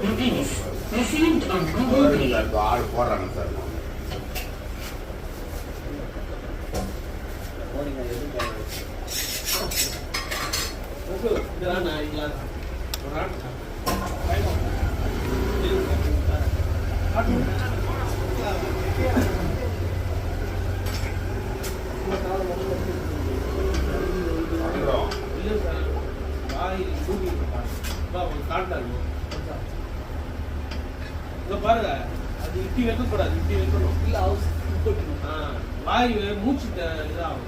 rupees received on Google Pay. ஆள் போடுறாங்க sir. பாருங்க அது இப்படி வைக்கக்கூடாது, இப்படி வைக்கணும். இல்ல வாய் மூச்சு இதாகும்.